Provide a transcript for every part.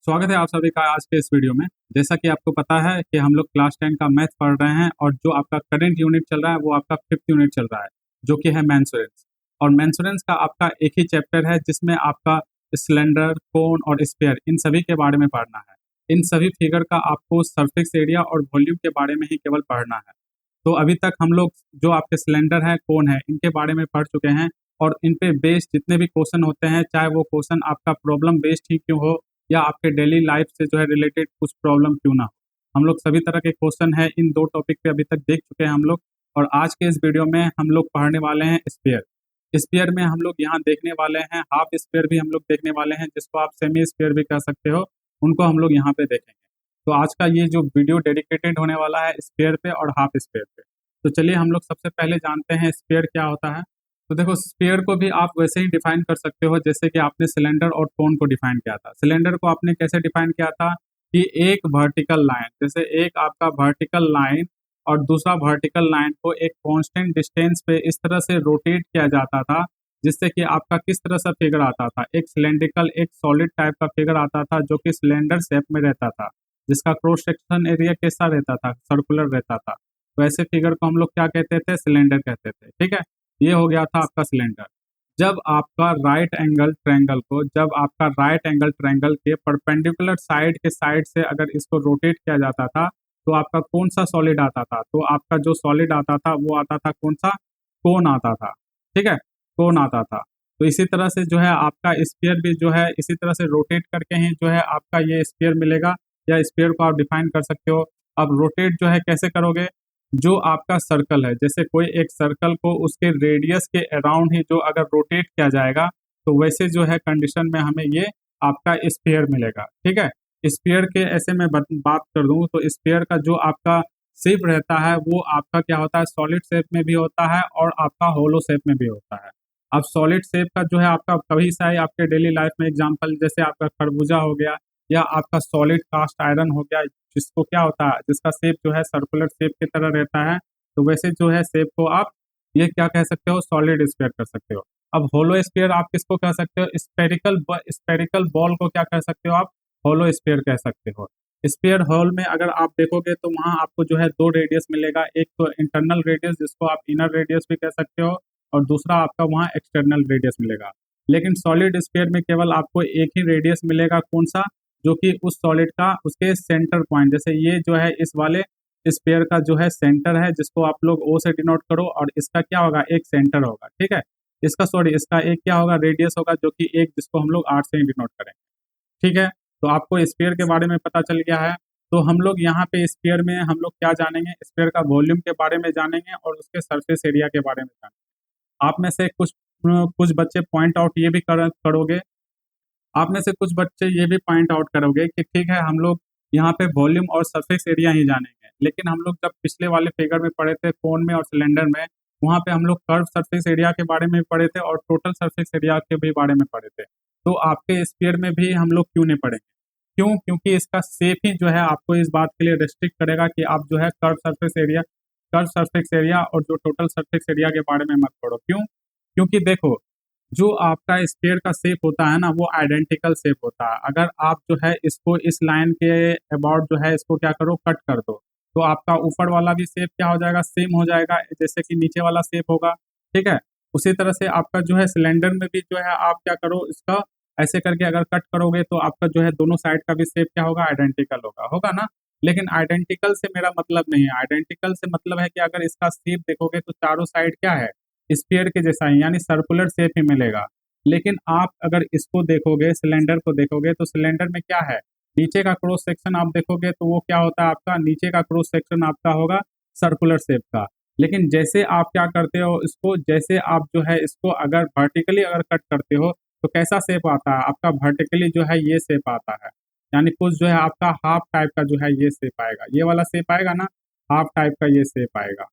स्वागत है आप सभी का आज के इस वीडियो में। जैसा कि आपको पता है कि हम लोग क्लास 10 का मैथ पढ़ रहे हैं और जो आपका करंट यूनिट चल रहा है वो आपका 5th यूनिट चल रहा है, जो कि है मेंसुरेंस। और मेंसुरेंस का आपका एक ही चैप्टर है जिसमें आपका सिलेंडर, कोन और स्फीयर इन सभी के बारे में पढ़ना है। इन सभी फिगर का आपको सरफेस एरिया और वॉल्यूम के बारे में ही केवल पढ़ना है। तो अभी तक हम लोग जो आपके सिलेंडर है, कोन है, इनके बारे में पढ़ चुके हैं। और इन पे बेस्ड जितने भी क्वेश्चन होते हैं, चाहे वो क्वेश्चन आपका प्रॉब्लम बेस्ड ही क्यों हो या आपके डेली लाइफ से जो है रिलेटेड कुछ प्रॉब्लम क्यों ना हो, हम लोग सभी तरह के क्वेश्चन है इन दो टॉपिक पे अभी तक देख चुके हैं हम लोग। और आज के इस वीडियो में हम लोग पढ़ने वाले हैं स्फीयर। स्फीयर में हम लोग यहाँ देखने वाले हैं हाफ स्फीयर भी हम लोग देखने वाले हैं, जिसको आप सेमी स्फीयर भी कह सकते हो, उनको हम लोग यहाँ पे देखेंगे। तो आज का ये जो वीडियो डेडिकेटेड होने वाला है स्फीयर पे और हाफ स्फीयर पे। तो चलिए हम लोग सबसे पहले जानते हैं स्फीयर क्या होता है। तो देखो, स्फीयर को भी आप वैसे ही डिफाइन कर सकते हो जैसे कि आपने सिलेंडर और कोन को डिफाइन किया था। सिलेंडर को आपने कैसे डिफाइन किया था कि एक वर्टिकल लाइन, जैसे एक आपका वर्टिकल लाइन और दूसरा वर्टिकल लाइन को एक कांस्टेंट डिस्टेंस पे इस तरह से रोटेट किया जाता था जिससे कि आपका किस तरह से फिगर आता था, एक सिलेंड्रिकल एक सॉलिड टाइप का फिगर आता था जो कि सिलेंडर शेप में रहता था, जिसका क्रॉस सेक्शन एरिया कैसा रहता था, सर्कुलर रहता था। वैसे फिगर को हम लोग क्या कहते थे, सिलेंडर कहते थे। ठीक है, ये हो गया था आपका सिलेंडर। जब आपका राइट एंगल ट्रायंगल के परपेंडिकुलर साइड के साइड से अगर इसको रोटेट किया जाता था तो आपका कौन सा सॉलिड आता था, तो आपका जो सॉलिड आता था वो आता था कौन सा, कोन आता था। ठीक है, कोन आता था। तो इसी तरह से जो है आपका स्फीयर भी जो है इसी तरह से रोटेट करके ही जो है आपका ये स्फीयर मिलेगा, या स्फीयर को आप डिफाइन कर सकते हो। अब रोटेट जो है कैसे करोगे, जो आपका सर्कल है, जैसे कोई एक सर्कल को उसके रेडियस के अराउंड ही जो अगर रोटेट किया जाएगा तो वैसे जो है कंडीशन में हमें ये आपका स्फीयर मिलेगा। ठीक है, स्फीयर के ऐसे में बात कर दूं तो स्फीयर का जो आपका शेप रहता है वो आपका क्या होता है, सॉलिड शेप में भी होता है और आपका होलो शेप में भी होता है। अब सॉलिड शेप का जो है आपका कभी सा ही आपके डेली लाइफ में एग्जांपल जैसे आपका खरबूजा हो गया या आपका सॉलिड कास्ट आयरन हो गया, जिसको क्या होता है, जिसका शेप जो है सर्कुलर शेप की तरह रहता है। तो वैसे जो है शेप को आप ये क्या कह सकते हो, सॉलिड स्फीयर कर सकते हो। अब होलो स्फीयर आप किसको कह सकते हो, स्पेरिकल बॉल को क्या कह सकते हो आप, होलो स्फीयर कह सकते हो। स्फीयर होल में अगर आप देखोगे तो वहां आपको जो है दो रेडियस मिलेगा, एक तो इंटरनल रेडियस जिसको आप इनर रेडियस भी कह सकते हो और दूसरा आपका वहाँ एक्सटर्नल रेडियस मिलेगा। लेकिन सॉलिड स्फीयर में केवल आपको एक ही रेडियस मिलेगा, कौन सा, जो कि उस सॉलिड का उसके सेंटर पॉइंट, जैसे ये जो है इस वाले स्फीयर का जो है सेंटर है जिसको आप लोग ओ से डिनोट करो, और इसका क्या होगा, एक सेंटर होगा। ठीक है, इसका सॉरी इसका एक क्या होगा, रेडियस होगा, जो कि एक जिसको हम लोग आर से ही डिनोट करेंगे। ठीक है, तो आपको स्फीयर के बारे में पता चल गया है। तो हम लोग यहाँ पे स्फीयर में हम लोग क्या जानेंगे, स्फीयर का वॉल्यूम के बारे में जानेंगे और उसके सरफेस एरिया के बारे में जानेंगे। आप में से कुछ कुछ बच्चे पॉइंट आउट ये भी करोगे, आप में से कुछ बच्चे ये भी पॉइंट आउट करोगे कि ठीक है हम लोग यहाँ पे वॉल्यूम और सरफेस एरिया ही जानेंगे, लेकिन हम लोग जब पिछले वाले फिगर में पढ़े थे कोन में और सिलेंडर में, वहाँ पे हम लोग कर्व सरफेस एरिया के बारे में पढ़े थे और टोटल सरफेस एरिया के भी बारे में पढ़े थे। तो आपके स्फीयर में भी हम लोग क्यों नहीं पढ़ेंगे, क्यों, क्योंकि इसका शेप ही जो है आपको इस बात के लिए रेस्ट्रिक्ट करेगा कि आप जो है कर्व सरफेस एरिया और जो टोटल सरफेस एरिया के बारे में मत पढ़ो। क्यों, क्योंकि देखो जो आपका स्फीयर का शेप होता है ना वो आइडेंटिकल शेप होता है। अगर आप जो है इसको इस लाइन के अबाउट जो है इसको क्या करो, कट कर दो, तो आपका ऊपर वाला भी शेप क्या हो जाएगा, सेम हो जाएगा जैसे कि नीचे वाला शेप होगा। ठीक है, उसी तरह से आपका जो है सिलेंडर में भी जो है आप क्या करो, इसका ऐसे करके अगर कट करोगे तो आपका जो है दोनों साइड का भी शेप क्या होगा, आइडेंटिकल होगा, होगा ना। लेकिन आइडेंटिकल से मेरा मतलब नहीं है, आइडेंटिकल से मतलब है कि अगर इसका शेप देखोगे तो चारों साइड क्या है, स्फीयर के जैसा ही, यानी सर्कुलर शेप ही मिलेगा। लेकिन आप अगर इसको देखोगे, सिलेंडर को देखोगे तो सिलेंडर में क्या है, नीचे का क्रॉस सेक्शन आप देखोगे तो वो क्या होता है, आपका नीचे का क्रॉस सेक्शन आपका होगा सर्कुलर शेप का। लेकिन जैसे आप क्या करते हो इसको, जैसे आप जो है इसको अगर वर्टिकली अगर कट करते हो तो कैसा शेप आता है आपका, वर्टिकली जो है ये शेप आता है, यानी कुछ जो है आपका हाफ टाइप का जो है ये शेप आएगा, ये वाला शेप आएगा ना, हाफ टाइप का ये शेप आएगा,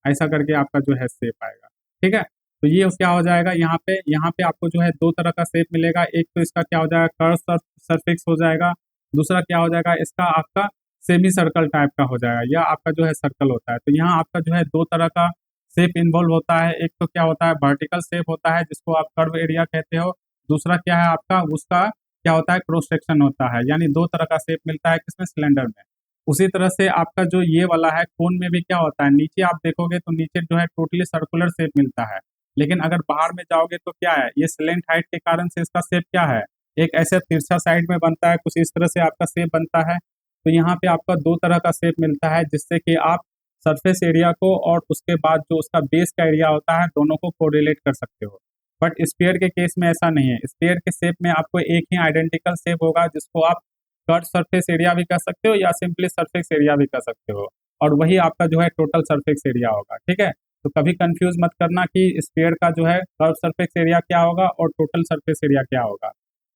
ऐसा करके आपका जो है शेप आएगा। ठीक है, तो ये क्या हो जाएगा, यहाँ पे आपको जो है दो तरह का शेप मिलेगा, एक तो इसका क्या हो जाएगा कर्व सरफेस हो जाएगा, दूसरा क्या हो जाएगा इसका आपका सेमी सर्कल टाइप का हो जाएगा, या आपका जो है सर्कल होता है। तो यहाँ आपका जो है दो तरह का शेप इन्वॉल्व होता है, एक तो क्या होता है वर्टिकल शेप होता है जिसको आप कर्व एरिया कहते हो, दूसरा क्या है आपका उसका क्या होता है, क्रॉस सेक्शन होता है, यानी दो तरह का शेप मिलता है किसमें, सिलेंडर में। उसी तरह से आपका जो ये वाला है कोन में भी क्या होता है, नीचे आप देखोगे तो नीचे जो है टोटली सर्कुलर शेप मिलता है, लेकिन अगर बाहर में जाओगे तो क्या है, ये स्लेंट हाइट के कारण से इसका शेप क्या है, एक ऐसे तिरछा साइड में बनता है, कुछ इस तरह से आपका शेप बनता है। तो यहाँ पे आपका दो तरह का शेप मिलता है, जिससे कि आप सरफेस एरिया को और उसके बाद जो उसका बेस का एरिया होता है दोनों को कोरिलेट कर सकते हो। बट स्फीयर के केस में ऐसा नहीं है, स्फीयर के शेप में आपको एक ही आइडेंटिकल शेप होगा, जिसको आप कर्व सरफेस एरिया भी कह सकते हो या सिंपली सरफेस एरिया भी कह सकते हो, और वही आपका जो है टोटल सरफेस एरिया होगा। ठीक है, तो कभी कंफ्यूज मत करना कि स्फीयर का जो है कर्व सरफेस एरिया क्या होगा और टोटल सरफेस एरिया क्या होगा।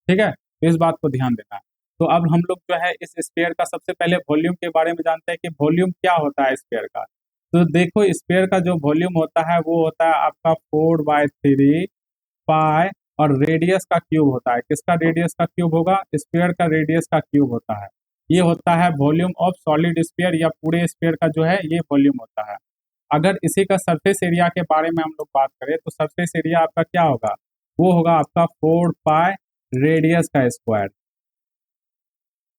ठीक है, तो इस बात को ध्यान देना। तो अब हम लोग जो है इस स्फीयर का सबसे पहले वॉल्यूम के बारे में जानते हैं कि वॉल्यूम क्या होता है स्फीयर का। तो देखो, स्फीयर का जो वॉल्यूम होता है वो होता है आपका 4/3 पाई, और रेडियस का क्यूब होता है। किसका रेडियस का क्यूब होगा, स्फीयर का रेडियस का क्यूब होता है। ये होता है वॉल्यूम ऑफ सॉलिड स्फीयर, या पूरे स्फीयर का जो है ये वॉल्यूम होता है। अगर इसी का सरफेस एरिया के बारे में हम लोग बात करें तो सरफेस एरिया आपका क्या होगा, वो होगा आपका 4 पाई रेडियस का स्क्वायर।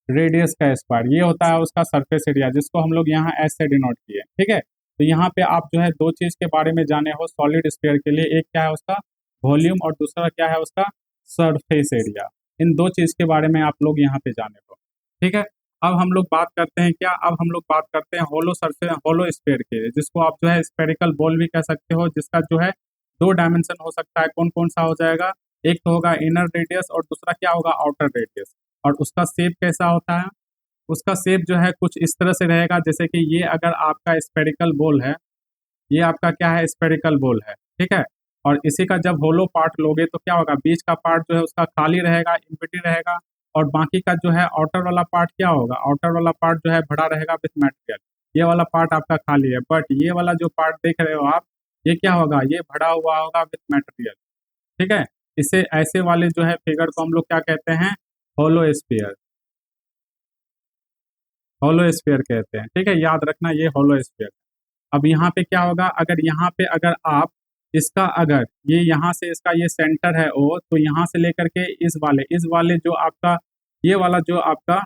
रेडियस का स्क्वायर ये होता है उसका सरफेस एरिया, जिसको हम लोग यहाँ एस से डिनोट किए। ठीक है, तो यहाँ पे आप जो है दो चीज के बारे में जाने हो सॉलिड स्फीयर के लिए, एक क्या है उसका वॉल्यूम और दूसरा क्या है उसका सरफेस एरिया। इन दो चीज के बारे में आप लोग यहाँ पे जाने हो। ठीक है, अब हम लोग बात करते हैं क्या, अब हम लोग बात करते हैं होलो सरफेस, होलो स्फीयर के, जिसको आप जो है स्फेरिकल बॉल भी कह सकते हो, जिसका जो है दो डायमेंशन हो सकता है। कौन कौन सा हो जाएगा, एक तो होगा इनर रेडियस और दूसरा क्या होगा आउटर रेडियस। और उसका शेप कैसा होता है, उसका शेप जो है कुछ इस तरह से रहेगा, जैसे कि ये अगर आपका स्फेरिकल बॉल है, ये आपका क्या है स्फेरिकल बॉल है। ठीक है, और इसी का जब होलो पार्ट लोगे तो क्या होगा, बीच का पार्ट जो है उसका खाली रहेगा, इम्पिटी रहेगा, और बाकी का जो है आउटर वाला पार्ट क्या होगा, आउटर वाला पार्ट जो है भरा रहेगा विथ मटेरियल। ये वाला पार्ट आपका खाली है, बट ये वाला जो पार्ट देख रहे हो आप, ये क्या होगा, ये भरा हुआ होगा विथ मटेरियल। ठीक है, इसे ऐसे वाले जो है फिगर को हम लोग क्या कहते हैं, होलो स्फीयर, होलो स्फीयर कहते हैं। ठीक है, याद रखना ये होलो स्फीयर। अब यहाँ पे क्या होगा, अगर यहाँ पे अगर आप इसका अगर ये यहाँ से इसका ये सेंटर है ओ, तो यहाँ से लेकर के इस वाले जो आपका ये वाला जो आपका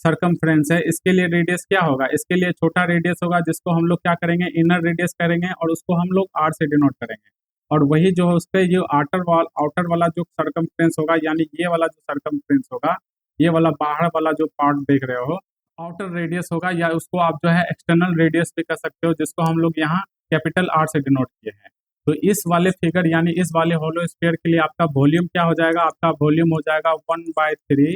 सरकमफ्रेंस है, इसके लिए रेडियस क्या होगा, इसके लिए छोटा रेडियस होगा, जिसको हम लोग क्या करेंगे इनर रेडियस करेंगे, और उसको हम लोग आर से डिनोट करेंगे। और वही जो है उसके जो आउटर वाला जो सरकमफ्रेंस होगा, यानी ये वाला जो सरकमफ्रेंस होगा, ये वाला बाहर वाला जो पार्ट देख रहे हो, आउटर रेडियस होगा, या उसको आप जो है एक्सटर्नल रेडियस भी कर सकते हो, जिसको हम लोग यहाँ कैपिटल आर से डिनोट किए हैं। तो इस वाले फिगर यानी इस वाले होलो स्फीयर के लिए आपका वॉल्यूम क्या हो जाएगा, आपका वॉल्यूम हो जाएगा 1/3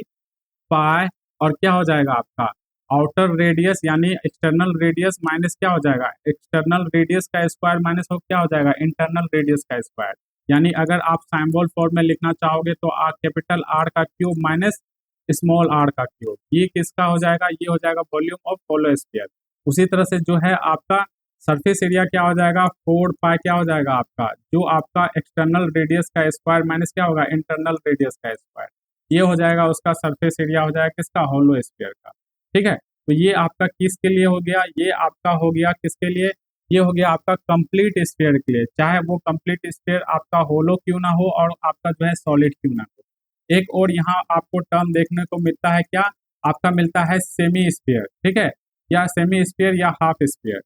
पाई, और क्या हो जाएगा आपका आउटर रेडियस यानी एक्सटर्नल रेडियस माइनस क्या हो जाएगा, एक्सटर्नल रेडियस का स्क्वायर माइनस हो क्या हो जाएगा इंटरनल रेडियस का स्क्वायर। यानी अगर आप सिंबल फॉर्म में लिखना चाहोगे तो कैपिटल आर का क्यूब माइनस स्मॉल आर का क्यूब, ये किसका हो जाएगा, ये हो जाएगा वॉल्यूम ऑफ होलो स्फीयर। उसी तरह से जो है आपका सरफेस एरिया क्या हो जाएगा, 4 पाई क्या हो जाएगा आपका, जो आपका एक्सटर्नल रेडियस का स्क्वायर माइनस क्या होगा इंटरनल रेडियस का स्क्वायर, ये हो जाएगा उसका सरफेस एरिया हो जाएगा किसका, होलो स्फीयर का। ठीक है, तो ये आपका किसके लिए हो गया, ये आपका हो गया किसके लिए, ये हो गया आपका कंप्लीट स्फीयर के लिए, चाहे वो कंप्लीट स्फीयर आपका होलो क्यों ना हो और आपका जो है सॉलिड क्यों ना हो। एक और यहाँ आपको टर्म देखने को मिलता है क्या, आपका मिलता है सेमी स्फीयर। ठीक है, या सेमी स्फीयर या हाफ स्फीयर,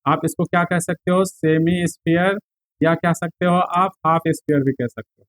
आप इसको क्या कह सकते हो, सेमी स्फीयर, या कह सकते हो आप हाफ स्फीयर भी कह सकते हो।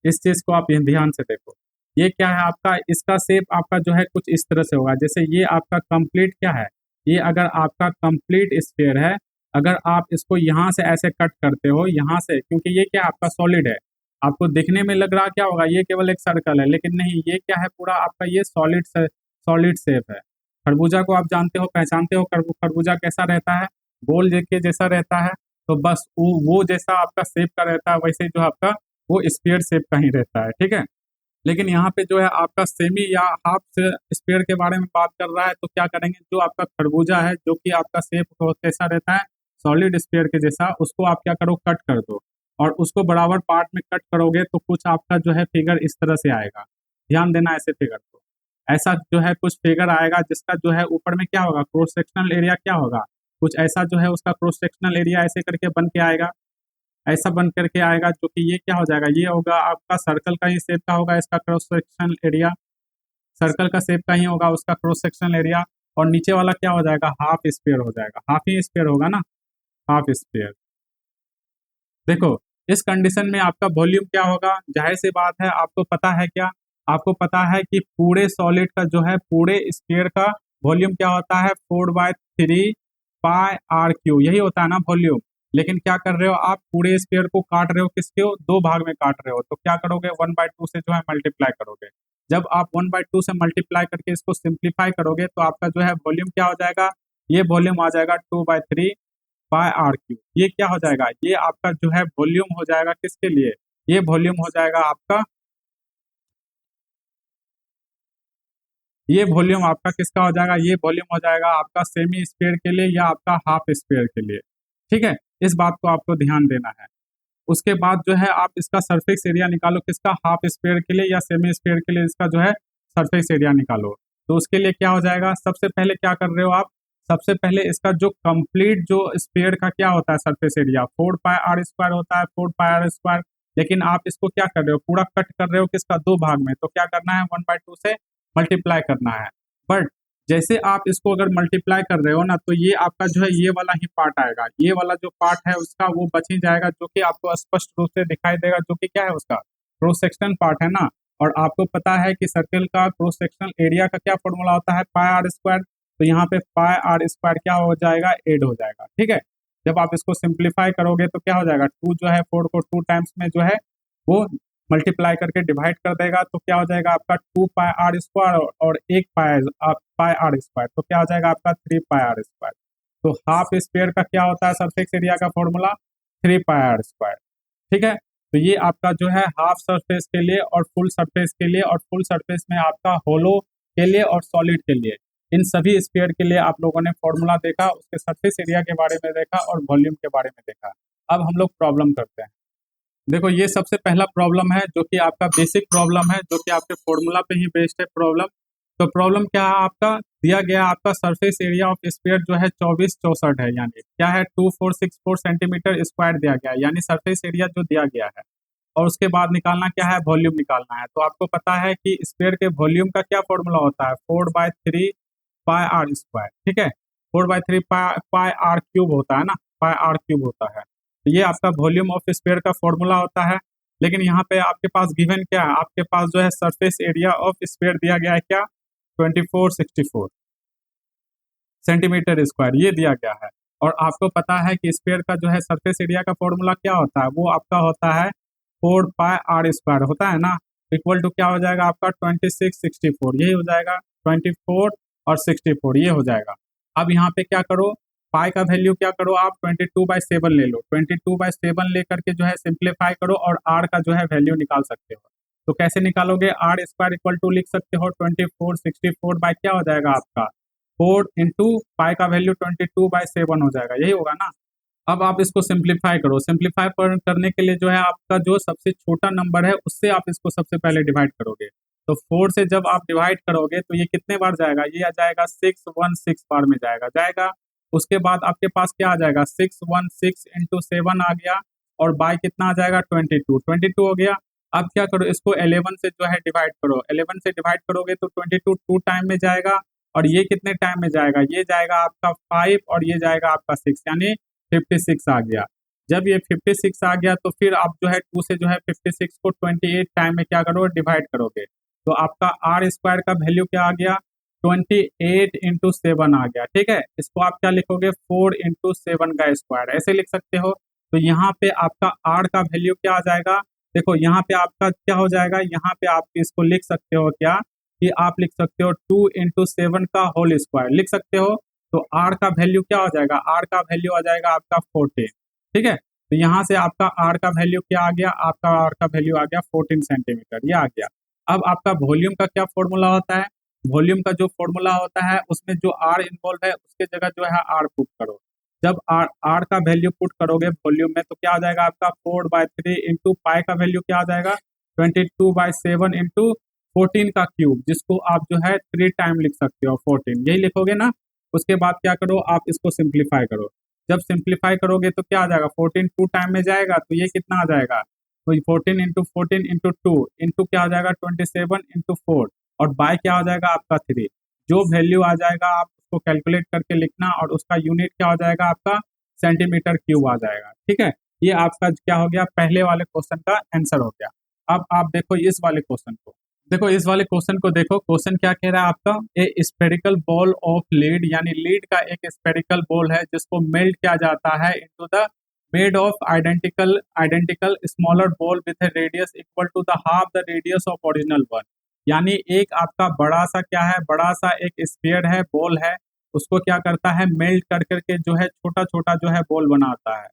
इस चीज को आप ध्यान से देखो, ये क्या है आपका, इसका शेप आपका जो है कुछ इस तरह से होगा, जैसे ये आपका कंप्लीट क्या है, ये अगर आपका कंप्लीट स्फीयर है, अगर आप इसको यहाँ से ऐसे कट करते हो यहाँ से, क्योंकि ये क्या आपका सॉलिड है, आपको दिखने में लग रहा क्या होगा ये केवल एक सर्कल है, लेकिन नहीं, ये क्या है पूरा आपका ये सॉलिड शेप है। खरबूजा को आप जानते हो, पहचानते हो, खरबूजा कैसा रहता है, गोल के जैसा रहता है, तो बस वो जैसा आपका शेप का रहता है, वैसे जो आपका वो स्फीयर शेप का ही रहता है। ठीक है, लेकिन यहाँ पे जो है आपका सेमी या हाफ स्फीयर के बारे में बात कर रहा है, तो क्या करेंगे, जो आपका खरबूजा है जो कि आपका शेप कैसा रहता है सॉलिड स्फीयर के जैसा, उसको आप क्या करो कट कर दो, और उसको बराबर पार्ट में कट करोगे तो कुछ आपका जो है फिगर इस तरह से आएगा। ध्यान देना ऐसे फिगर को, ऐसा जो है कुछ फिगर आएगा, जिसका जो है ऊपर में क्या होगा क्रॉस सेक्शनल एरिया क्या होगा, कुछ ऐसा जो है उसका क्रॉस सेक्शनल एरिया ऐसे करके बन के आएगा, ऐसा बन करके आएगा, जो कि ये क्या हो जाएगा, ये होगा आपका सर्कल का ही शेप का होगा इसका क्रॉस सेक्शन एरिया, सर्कल का शेप का ही होगा उसका क्रॉस सेक्शन एरिया। और नीचे वाला क्या हो जाएगा, हाफ स्पेयर हो जाएगा, हाफ ही स्पेयर होगा ना, हाफ स्पेयर। देखो इस कंडीशन में आपका वॉल्यूम क्या होगा, जाहिर सी बात है आपको पता है क्या, आपको पता है कि पूरे सॉलिड का जो है, पूरे स्फीयर का वॉल्यूम क्या होता है, 4/3 पाई r क्यू, यही होता है ना वॉल्यूम। लेकिन क्या कर रहे हो आप, पूरे स्फीयर को काट रहे हो, किसके हो, दो भाग में काट रहे हो, तो क्या करोगे, 1/2 से जो है मल्टीप्लाई करोगे। जब आप 1/2 से मल्टीप्लाई करके इसको सिंप्लीफाई करोगे तो आपका जो है वॉल्यूम क्या हो जाएगा, ये वॉल्यूम आ जाएगा 2/3 पाई r क्यू। ये क्या हो जाएगा, ये आपका जो है वॉल्यूम हो जाएगा किसके लिए, ये वॉल्यूम हो जाएगा आपका, ये वॉल्यूम आपका किसका हो जाएगा, ये वॉल्यूम हो जाएगा आपका सेमी स्फीयर के लिए या आपका हाफ स्फीयर के लिए। ठीक है, इस बात को आपको ध्यान देना है। उसके बाद जो है आप इसका सरफेस एरिया निकालो, किसका, हाफ स्फीयर के लिए या सेमी स्फीयर के लिए, इसका जो है सरफेस एरिया निकालो। तो उसके लिए क्या हो जाएगा, सबसे पहले क्या कर रहे हो आप, सबसे पहले इसका जो कंप्लीट जो स्फीयर का क्या होता है सरफेस एरिया, 4 पाई r स्क्वायर होता है, 4 पाई r स्क्वायर। लेकिन आप इसको क्या कर रहे हो, पूरा कट कर रहे हो किसका, दो भाग में, तो क्या करना है, 1/2 से मल्टीप्लाई करना है। बट जैसे आप इसको अगर मल्टीप्लाई कर रहे हो ना, तो ये आपका जो है ये वाला ही पार्ट आएगा, ये वाला जो पार्ट है उसका वो बच ही जाएगा, जो कि आपको स्पष्ट रूप से दिखाई देगा, जो कि क्या है उसका क्रॉस सेक्शन पार्ट है ना। और आपको पता है कि सर्कल का क्रॉस सेक्शनल एरिया का क्या फॉर्मूला होता है, पाई r स्क्वायर। तो यहाँ पे पाई r स्क्वायर क्या हो जाएगा, ऐड हो जाएगा। ठीक है, जब आप इसको सिंप्लीफाई करोगे तो क्या हो जाएगा, 2 जो है 4 को 2 टाइम्स में जो है वो मल्टीप्लाई करके डिवाइड कर देगा, तो क्या हो जाएगा आपका 2 पाई r स्क्वायर, और एक पाई r स्क्वायर, तो क्या हो जाएगा आपका 3 पाई r स्क्वायर। तो हाफ स्क्वायर का क्या होता है सरफेस एरिया का फॉर्मूला, 3 पाई r स्क्वायर। ठीक है, तो ये आपका जो है हाफ सरफेस के लिए और फुल सरफेस के लिए, और फुल सरफेस में आपका होलो के लिए और सॉलिड के लिए, इन सभी स्फीयर के लिए आप लोगों ने फॉर्मूला देखा, उसके सरफेस एरिया के बारे में देखा और वॉल्यूम के बारे में देखा। अब हम लोग प्रॉब्लम करते हैं। देखो ये सबसे पहला प्रॉब्लम है, जो कि आपका बेसिक प्रॉब्लम है, जो कि आपके फॉर्मूला पे ही बेस्ड है प्रॉब्लम। तो प्रॉब्लम क्या है आपका, दिया गया आपका सरफेस एरिया ऑफ स्फीयर जो है 2464 है, यानी क्या है 2464 सेंटीमीटर स्क्वायर दिया गया है, यानी सरफेस एरिया जो दिया गया है। और उसके बाद निकालना क्या है, वॉल्यूम निकालना है। तो आपको पता है कि स्फीयर के वॉल्यूम का क्या फॉर्मूला होता है, 4/3 पाई r स्क्वायर। ठीक है, 4/3 पाई r क्यूब होता है ना, पाई r क्यूब होता है। तो ये आपका वॉल्यूम ऑफ स्फीयर का फॉर्मूला होता है। लेकिन यहाँ पे आपके पास गिवन क्या है, आपके पास जो है सरफेस एरिया ऑफ स्फीयर दिया गया है क्या, 2464 सेंटीमीटर स्क्वायर, ये दिया गया है। और आपको पता है कि स्फीयर का जो है सरफेस एरिया का फॉर्मूला क्या होता है, वो आपका होता है 4 पाई r स्क्वायर होता है ना, इक्वल टू क्या हो जाएगा आपका 2664, यही हो जाएगा 24 और 64, ये हो जाएगा। अब यहाँ पे क्या करो, पाई का वैल्यू क्या करो आप, 22/7 ले लो, 22/7 लेकर के जो है सिंप्लीफाई करो और r का जो है वैल्यू निकाल सकते हो। तो कैसे निकालोगे, r² इक्वल टू लिख सकते हो 2464 बाय क्या हो जाएगा आपका 4 इंटू पाई का वैल्यू 22/7 हो जाएगा, यही होगा ना। अब आप इसको सिंप्लीफाई करो, सिंप्लीफाई करने के लिए जो है आपका जो सबसे छोटा नंबर है उससे आप इसको सबसे पहले डिवाइड करोगे। तो 4 से जब आप डिवाइड करोगे तो ये कितने बार जाएगा, ये आ जाएगा 616 बार में जाएगा। उसके बाद आपके पास क्या आ जाएगा, 616 इंटू 7 आ गया, और बाय कितना आ जाएगा 22 हो गया। अब क्या करो, इसको 11 से जो है डिवाइड करो, 11 से डिवाइड करोगे तो 22 2 टाइम में जाएगा, और ये कितने टाइम में जाएगा, ये जाएगा आपका 5 और ये जाएगा आपका 6, यानी 56 आ गया। जब ये 56 आ गया तो फिर आप जो है 2 से जो है 56 को 28 टाइम में क्या करो, डिवाइड करोगे। तो आपका r² का वैल्यू क्या आ गया, 28 इंटू 7 आ गया। ठीक है, इसको आप क्या लिखोगे, 4 इंटू 7 का स्क्वायर, ऐसे लिख सकते हो। तो यहाँ पे आपका r का वैल्यू क्या आ जाएगा, देखो यहाँ पे आपका क्या हो जाएगा, यहाँ पे आप इसको लिख सकते हो क्या, कि आप लिख सकते हो 2 इंटू 7 का होल स्क्वायर लिख सकते हो। तो r का वैल्यू क्या हो जाएगा, r का वैल्यू आ जाएगा आपका 14। ठीक है, तो यहाँ से आपका r का वैल्यू क्या आ गया, आपका r का वैल्यू आ गया 14 सेंटीमीटर, ये आ गया। अब आपका वॉल्यूम का क्या फॉर्मूला होता है, वॉल्यूम का जो फॉर्मूला होता है उसमें जो r इन्वॉल्व है उसके जगह जो है r पुट करो। जब r का वैल्यू पुट करोगे वॉल्यूम में तो क्या आ जाएगा आपका 4/3 इंटू पाई का वैल्यू क्या आ जाएगा 22/7 इंटू 14 का क्यूब, जिसको आप जो है 3 टाइम लिख सकते हो 14, यही लिखोगे ना। उसके बाद क्या करो, आप इसको सिंप्लीफाई करो। जब सिंप्लीफाई करोगे तो क्या आ जाएगा, 14 टू टाइम में जाएगा तो ये कितना आ जाएगा, तो 14 इंटू क्या आ जाएगा 27 इंटू 4, और बाय क्या हो जाएगा आपका 3। जो वैल्यू आ जाएगा आप उसको कैलकुलेट करके लिखना, और उसका यूनिट क्या हो जाएगा आपका सेंटीमीटर क्यूब आ जाएगा। ठीक है, ये आपका क्या हो गया, पहले वाले क्वेश्चन का आंसर हो गया। अब आप देखो इस वाले क्वेश्चन को, देखो इस वाले क्वेश्चन को देखो, क्वेश्चन क्या कह रहा है आपका, ए स्फेरिकल बॉल ऑफ लीड, यानी लीड का एक स्फेरिकल बॉल है जिसको मेल्ट किया जाता है into the made of identical smaller ball with a radius equal to the half the radius of original one. यानी एक आपका बड़ा सा क्या है, बड़ा सा एक स्फीयर है, बॉल है, उसको क्या करता है, मेल्ट कर करके जो है छोटा छोटा जो है बॉल बनाता है,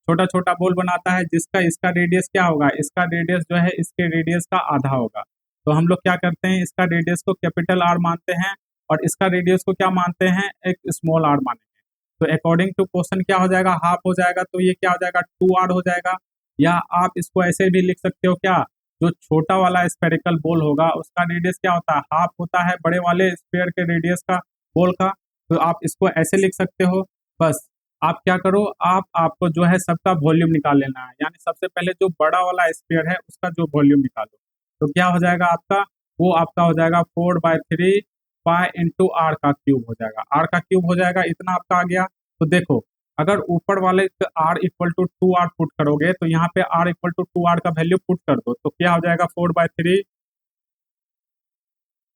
छोटा छोटा बॉल बनाता है, जिसका इसका रेडियस क्या होगा, इसका रेडियस जो है इसके रेडियस का आधा होगा। तो हम लोग क्या करते हैं, इसका रेडियस को कैपिटल आर मानते हैं और इसका रेडियस को क्या मानते हैं, एक स्मॉल आर मानेंगे। तो अकॉर्डिंग टू क्वेश्चन क्या हो जाएगा, हाफ हो जाएगा, तो ये क्या हो जाएगा 2r हो जाएगा। या आप इसको ऐसे भी लिख सकते हो, क्या, जो छोटा वाला स्फेरिकल बॉल होगा उसका रेडियस क्या होता है, हाफ होता है बड़े वाले स्फीयर के रेडियस का, बॉल का। तो आप इसको ऐसे लिख सकते हो। बस आप क्या करो, आपको जो है सबका वॉल्यूम निकाल लेना है, यानी सबसे पहले जो बड़ा वाला स्फीयर है उसका जो वॉल्यूम निकालो, तो क्या हो जाएगा आपका, वो आपका हो जाएगा 4/3 पाई इंटू आर का क्यूब हो जाएगा, आर का क्यूब हो जाएगा, इतना आपका आ गया। तो देखो अगर ऊपर वाले are equal to 2r put करोगे तो यहाँ पे आर इक्वल टू 2r का वैल्यू पुट कर दो, तो क्या हो जाएगा 4/3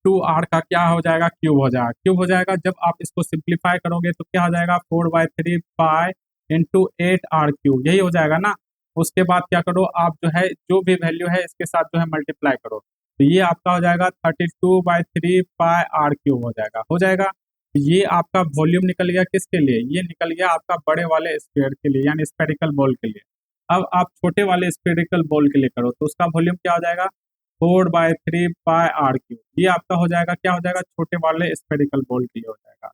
2r का क्या हो जाएगा, क्यूब हो जाएगा, क्यूब हो जाएगा। जब आप इसको सिंप्लीफाई करोगे तो क्या हो जाएगा 4/3 पाई इंटू 8r क्यूब, यही हो जाएगा ना। उसके बाद क्या करो, आप जो है जो भी वैल्यू है इसके साथ जो है मल्टीप्लाई करो, तो ये आपका हो जाएगा 32/3 पाई आर क्यूब हो जाएगा, हो जाएगा। तो ये आपका वॉल्यूम निकल गया, किसके लिए, ये निकल गया आपका बड़े वाले स्फीयर के लिए, यानी स्फेरिकल बॉल के लिए। अब आप छोटे वाले स्फेरिकल बॉल के लिए करो तो उसका वॉल्यूम क्या हो जाएगा, 4/3 पाई आर क्यूब, ये आपका हो जाएगा, क्या हो जाएगा, छोटे वाले स्फेरिकल बॉल के लिए हो जाएगा।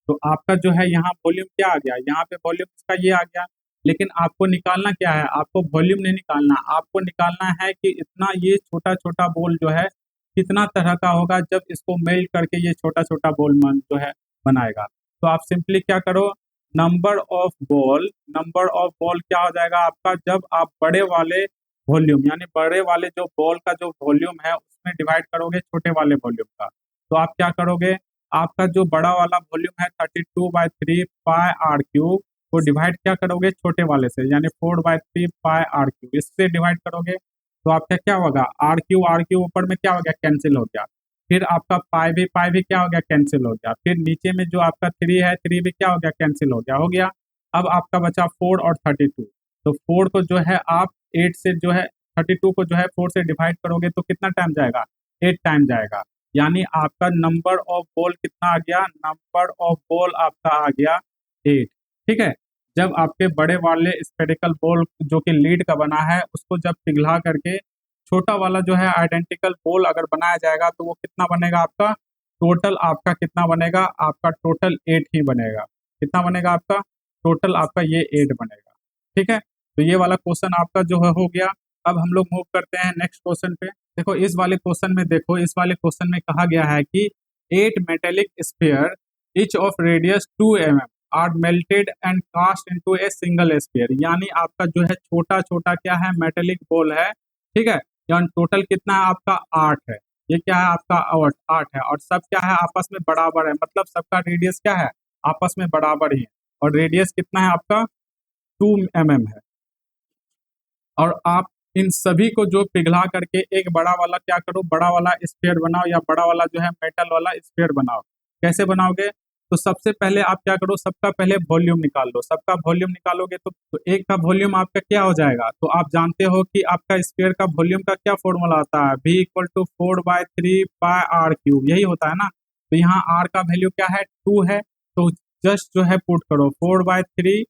तो आपका जो है यहाँ वॉल्यूम क्या आ गया, यहाँ पे वॉल्यूम इसका ये आ गया। लेकिन आपको निकालना क्या है, आपको वॉल्यूम नहीं निकालना, आपको निकालना है कि इतना ये छोटा छोटा बॉल जो है कितना तरह का होगा जब इसको मेल्ट करके ये छोटा छोटा बॉल जो है बनाएगा। तो आप सिंपली क्या करो, नंबर ऑफ बॉल क्या हो जाएगा आपका, जब आप बड़े वाले वॉल्यूम यानी बड़े वाले जो बॉल का जो वॉल्यूम है उसमें डिवाइड करोगे छोटे वाले वॉल्यूम का, तो आप क्या करोगे, आपका जो बड़ा वाला वॉल्यूम है 32/3 पाई आर क्यूब को डिवाइड क्या करोगे छोटे वाले से, यानी 4/3 पाई आर क्यूब, इससे डिवाइड करोगे तो आपका क्या होगा, आर क्यू ऊपर में क्या हो गया, कैंसिल हो गया। फिर आपका पाई भी क्या हो गया, कैंसिल हो गया। फिर नीचे में जो आपका 3 है, 3 भी क्या हो गया, कैंसिल हो गया, हो गया। अब आपका बचा 4 और 32, तो 4 को जो है आप 8 से जो है 32 को जो है 4 से डिवाइड करोगे तो कितना टाइम जाएगा, 8 टाइम जाएगा। यानी आपका नंबर ऑफ बॉल कितना आ गया, नंबर ऑफ बॉल आपका आ गया 8। ठीक है, जब आपके बड़े वाले स्फेरिकल बॉल जो कि लीड का बना है उसको जब पिघला करके छोटा वाला जो है आइडेंटिकल बॉल अगर बनाया जाएगा तो वो कितना बनेगा आपका, टोटल आपका कितना बनेगा, आपका टोटल 8 ही बनेगा। कितना बनेगा आपका, टोटल आपका ये 8 बनेगा। ठीक है, तो ये वाला क्वेश्चन आपका जो है हो गया। अब हम लोग मूव करते हैं नेक्स्ट क्वेश्चन पे। देखो इस वाले क्वेश्चन में, देखो इस वाले क्वेश्चन में कहा गया है कि 8 metallic sphere each of radius 2 mm are melted and cast into a single sphere. यानी आपका जो है छोटा छोटा क्या है, मेटेलिक बॉल है। ठीक है, यानी टोटल कितना है आपका 8 है, ये क्या है आपका 8 है, और सब क्या है आपस में बराबर है, मतलब सबका रेडियस क्या है, आपस में बराबर ही है। और रेडियस कितना है आपका 2 mm है। और आप इन सभी को जो पिघला करके एक बड़ा वाला क्या करो, बड़ा वाला स्फीयर बनाओ, या बड़ा वाला जो है मेटल वाला स्फीयर बनाओ। कैसे बनाओगे, तो सबसे पहले आप क्या करो, सबका पहले वॉल्यूम निकाल लो। सबका वॉल्यूम निकालोगे तो एक का वॉल्यूम आपका क्या हो जाएगा, तो आप जानते हो कि आपका स्फीयर का वॉल्यूम का क्या फॉर्मूला आता है, V equal to 4/3 pi r cube, यही होता है ना। तो यहाँ आर का वैल्यू क्या है, 2 है, तो जस्ट जो है पुट करो 4/3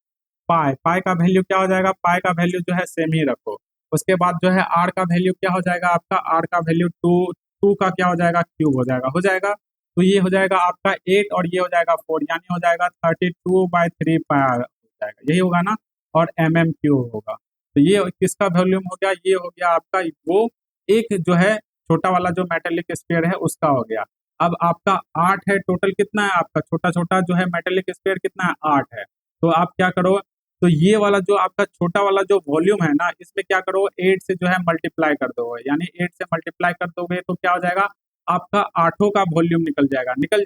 पाई का वैल्यू क्या हो जाएगा, पाई का वैल्यू जो है सेम ही रखो। उसके बाद जो है आर का वैल्यू क्या हो जाएगा आपका, आर का वैल्यू 2 का क्या हो जाएगा, क्यूब हो जाएगा। तो ये हो जाएगा आपका 8 और ये हो जाएगा 4, यानी हो जाएगा 32/3 पाई आर हो जाएगा, यही होगा ना। और mm क्यूब होगा। तो ये किसका वॉल्यूम हो गया, ये हो गया आपका वो एक जो है छोटा वाला जो मेटेलिक स्फीयर है उसका हो गया। अब आपका 8 है, टोटल कितना है आपका छोटा छोटा जो है मेटेलिक स्फीयर कितना है, 8 है। तो आप क्या करो, तो ये वाला जो आपका छोटा वाला जो वॉल्यूम है ना, इसमें क्या करो 8 से जो है मल्टीप्लाई कर दो, यानी 8 से मल्टीप्लाई कर दोगे तो क्या हो जाएगा, आपका आठों का वॉल्यूम निकल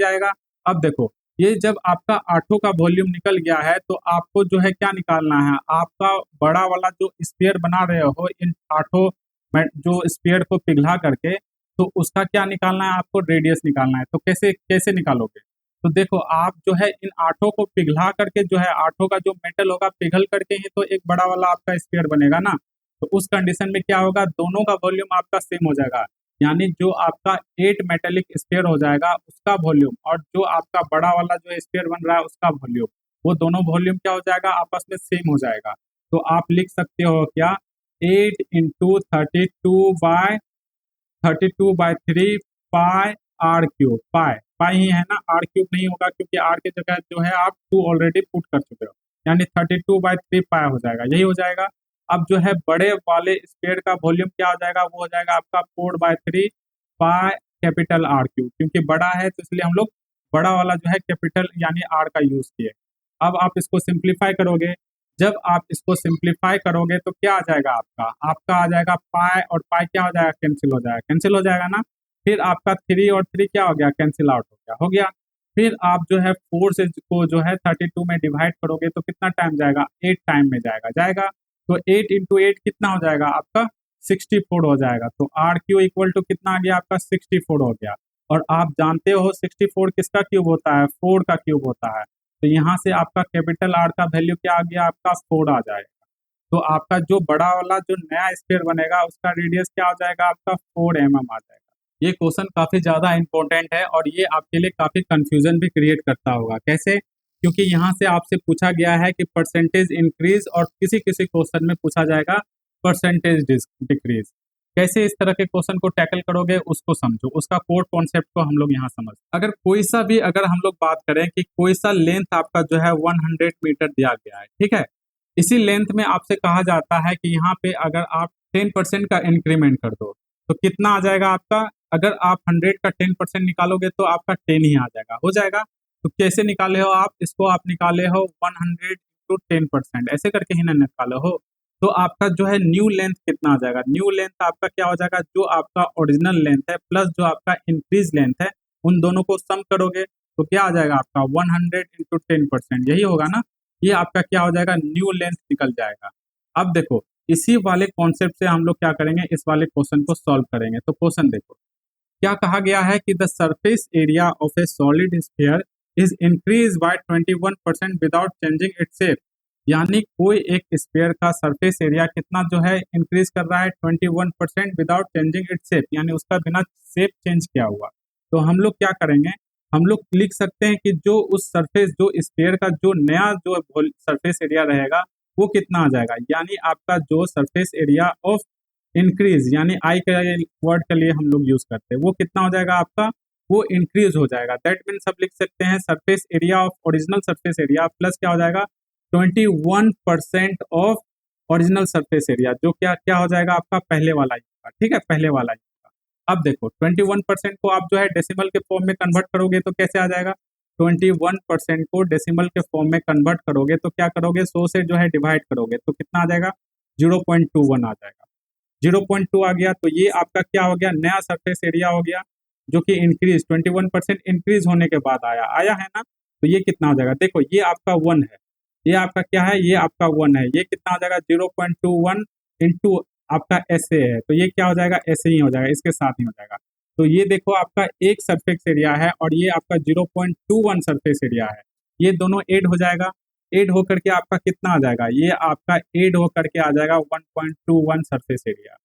जाएगा। अब देखो, ये जब आपका आठों का वॉल्यूम निकल गया है तो आपको जो है क्या निकालना है, आपका बड़ा वाला जो स्फीयर बना रहे हो इन आठों जो स्फीयर को पिघला करके, तो उसका क्या निकालना है, आपको रेडियस निकालना है। तो कैसे कैसे निकालोगे, तो देखो आप जो है इन आठों को पिघला करके जो है आठों का जो मेटल होगा पिघल करके ही तो एक बड़ा वाला आपका स्फीयर बनेगा ना। तो उस कंडीशन में क्या होगा, दोनों का वॉल्यूम आपका सेम हो जाएगा, यानी जो आपका 8 मेटेलिक स्फीयर हो जाएगा उसका वॉल्यूम और जो आपका बड़ा वाला जो स्फीयर बन रहा है उसका वॉल्यूम, वो दोनों वॉल्यूम क्या हो जाएगा, आपस में सेम हो जाएगा। तो आप लिख सकते हो क्या, 8 इंटू 32/3 पाई आर क्यूब, पाई पाई ही है ना, आर क्यूब नहीं होगा क्योंकि आर की जगह जो है आप 2 ऑलरेडी पुट कर चुके हो, यानी 32/3 पाई हो जाएगा, यही हो जाएगा। अब जो है बड़े वाले स्फीयर का वॉल्यूम क्या हो जाएगा, वो हो जाएगा आपका 4/3 पाई कैपिटल आर क्यूब, क्योंकि बड़ा है तो इसलिए हम लोग बड़ा वाला जो है कैपिटल यानी आर का यूज किए। अब आप इसको सिंप्लीफाई करोगे, जब आप इसको सिंप्लीफाई करोगे तो क्या आ जाएगा, आपका आ जाएगा पाई और पाई क्या हो जाएगा, कैंसिल हो जाएगा ना। फिर आपका 3 और 3 क्या हो गया, कैंसिल आउट हो गया। फिर आप जो है 4 से को जो है 32 में डिवाइड करोगे तो कितना टाइम जाएगा, 8 टाइम में जाएगा। तो 8 इंटू 8 कितना हो जाएगा आपका, 64 हो जाएगा। तो आर क्यू इक्वल टू कितना आ गया आपका, 64 हो गया। और आप जानते हो 64 किसका क्यूब होता है, 4 का क्यूब होता है। तो यहाँ से आपका कैपिटल आर का वैल्यू क्या आ गया, आपका 4 आ जाएगा। तो आपका जो बड़ा वाला जो नया स्फीयर बनेगा उसका रेडियस क्या हो जाएगा, आपका 4 mm आ जाएगा। ये क्वेश्चन काफी ज्यादा इंपॉर्टेंट है और ये आपके लिए काफी कंफ्यूजन भी क्रिएट करता होगा। कैसे, क्योंकि यहाँ से आपसे पूछा गया है कि परसेंटेज इंक्रीज और किसी किसी क्वेश्चन में पूछा जाएगा परसेंटेज डिक्रीज। कैसे इस तरह के क्वेश्चन को टैकल करोगे उसको समझो, उसका कोर कॉन्सेप्ट को हम लोग यहाँ समझ। अगर कोई सा भी अगर हम लोग बात करें कि कोई सा लेंथ आपका जो है 100 मीटर दिया गया है, ठीक है, इसी लेंथ में आपसे कहा जाता है कि यहाँ पे अगर आप 10% का इंक्रीमेंट कर दो तो कितना आ जाएगा आपका, अगर आप 100 का 10% निकालोगे तो आपका 10 ही आ जाएगा, हो जाएगा। तो कैसे निकाले हो आप इसको, आप निकाले हो 100 टू 10%, ऐसे करके ही ना निकाले हो। तो आपका जो है न्यू लेंथ कितना आ जाएगा, न्यू लेंथ आपका क्या हो जाएगा, जो आपका ओरिजिनल लेंथ है प्लस जो आपका इंक्रीज लेंथ है उन दोनों को सम करोगे तो क्या आ जाएगा आपका 100 इंटू 10%, यही होगा ना। ये आपका क्या हो जाएगा, न्यू लेंथ निकल जाएगा। अब देखो इसी वाले कॉन्सेप्ट से हम लोग क्या करेंगे, इस वाले क्वेश्चन को सॉल्व करेंगे। तो क्वेश्चन देखो क्या कहा गया है कि the surface area of A solid sphere is increase by 21% without changing its shape, यानी कोई एक स्फीयर का सरफेस एरिया कितना जो है इंक्रीज कर रहा है 21% विदाउट चेंजिंग इट्स शेप, यानी उसका बिना शेप चेंज किया हुआ। तो हम लोग क्या करेंगे, हम लोग लिख सकते हैं कि जो उस सरफेस जो स्फीयर का जो नया जो सरफेस एरिया रहेगा वो कितना आ जाएगा, यानी आपका जो सरफेस एरिया ऑफ इंक्रीज, यानी आई के वर्ड के लिए हम लोग यूज करते हैं, वो कितना हो जाएगा आपका, वो इंक्रीज हो जाएगा। दैट मीन सब लिख सकते हैं surface area of original surface area plus क्या हो जाएगा 21% ऑफ ओरिजिनल सरफेस एरिया, जो क्या क्या हो जाएगा आपका पहले वाला ही होगा, ठीक है, पहले वाला ही होगा। अब देखो 21% को आप जो है डेसिमल के फॉर्म में कन्वर्ट करोगे तो कैसे आ जाएगा, 21% को डेसिमल के फॉर्म में कन्वर्ट करोगे तो क्या करोगे, 100 से जो है डिवाइड करोगे तो कितना आ जाएगा 0.21 आ जाएगा। 0.2 आ गया तो ये आपका क्या हो गया, नया सरफेस एरिया हो गया जो कि इंक्रीज 21% इंक्रीज होने के बाद आया है ना। तो ये कितना हो जाएगा, देखो ये आपका 1 है, ये आपका क्या है, ये आपका 1 है, ये कितना हो जाएगा 0.21 इंटू आपका ऐसे है, तो ये क्या हो जाएगा ऐसे ही हो जाएगा, इसके साथ ही हो जाएगा। तो ये देखो आपका एक सरफेस एरिया है और ये आपका 0.21 सरफेस एरिया है, ये दोनों ऐड हो जाएगा, ऐड होकर के आपका कितना आ जाएगा, ये आपका ऐड होकर के आ जाएगा 1.21 सरफेस एरिया।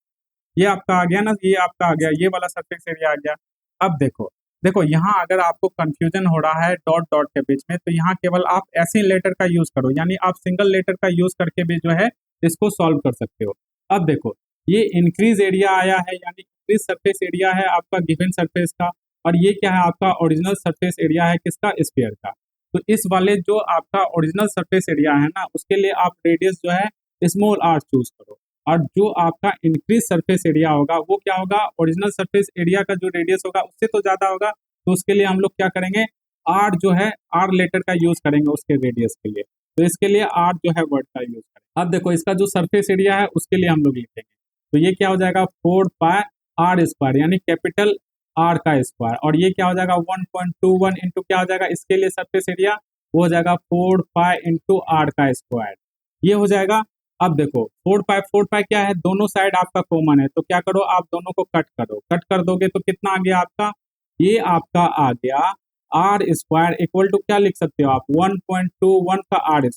ये आपका आ गया ना, ये आपका आ गया, ये वाला सरफेस एरिया आ गया। अब देखो देखो यहाँ अगर आपको कंफ्यूजन हो रहा है डॉट डॉट के बीच में, तो यहाँ केवल आप ऐसे लेटर का यूज करो, यानी आप सिंगल लेटर का यूज करके भी जो है इसको सॉल्व कर सकते हो। अब देखो ये इंक्रीज एरिया आया है, यानी इंक्रीज सरफेस एरिया है आपका गिवन सरफेस का, और ये क्या है आपका ओरिजिनल सरफेस एरिया है किसका, स्फीयर का। तो इस वाले जो आपका ओरिजिनल सरफेस एरिया है ना, उसके लिए आप रेडियस जो है स्मॉल आर चूज करो, और जो आपका इंक्रीज सरफेस एरिया होगा वो क्या होगा, ओरिजिनल सरफेस एरिया का जो रेडियस होगा उससे तो ज्यादा होगा, तो उसके लिए हम लोग क्या करेंगे, आर जो है आर लेटर का यूज करेंगे उसके रेडियस के लिए। तो इसके लिए आर जो है वर्ड का यूज करें। अब देखो इसका जो सरफेस एरिया है उसके लिए हम लोग लिखेंगे, तो ये क्या हो जाएगा 4 पाई r² यानी कैपिटल आर का स्क्वायर, और ये क्या हो जाएगा 1.21 इंटू क्या हो जाएगा इसके लिए सरफेस एरिया, वो हो जाएगा 4 पाई इंटू आर का स्क्वायर, ये हो जाएगा। अब देखो 4 पाई क्या है, दोनों साइड आपका कॉमन है, तो क्या करो आप दोनों को कट करो, कट कर दोगे तो कितना आ गया आपका, ये आपका आ गया r² इक्वल टू क्या लिख सकते हो आप 1.21 का r²।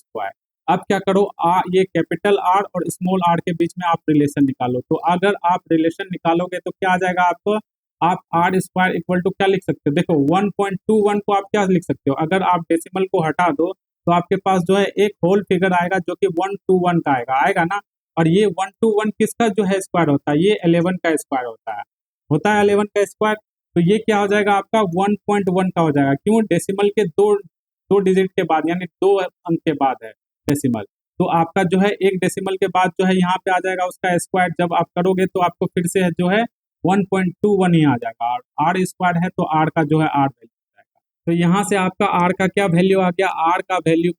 अब क्या करो ये कैपिटल आर और स्मॉल आर के बीच में आप रिलेशन निकालो, तो अगर आप रिलेशन निकालोगे तो क्या आ जाएगा आपको, आप r² इक्वल टू क्या लिख सकते हो, देखो 1.21 को आप क्या लिख सकते हो, अगर आप डेसिमल को हटा दो तो आपके पास जो है एक होल फिगर आएगा जो कि 121 का आएगा ना, और ये 121 किसका जो है स्क्वायर होता है, ये 11 का स्क्वायर होता है 11 का स्क्वायर, तो ये क्या हो जाएगा आपका 1.1 का हो जाएगा, क्यों, डेसिमल के दो दो डिजिट के बाद यानी 2 अंक के बाद है डेसिमल, तो आपका जो है एक डेसिमल के बाद जो है यहाँ पे आ जाएगा उसका स्क्वायर, जब आप करोगे तो आपको फिर से जो है 1.21 ही आ जाएगा, और r² है तो r का जो है r वैल्यू आ जाएगा, तो यहाँ से आपका r का क्या वैल्यू आ गया, r का वैल्यू,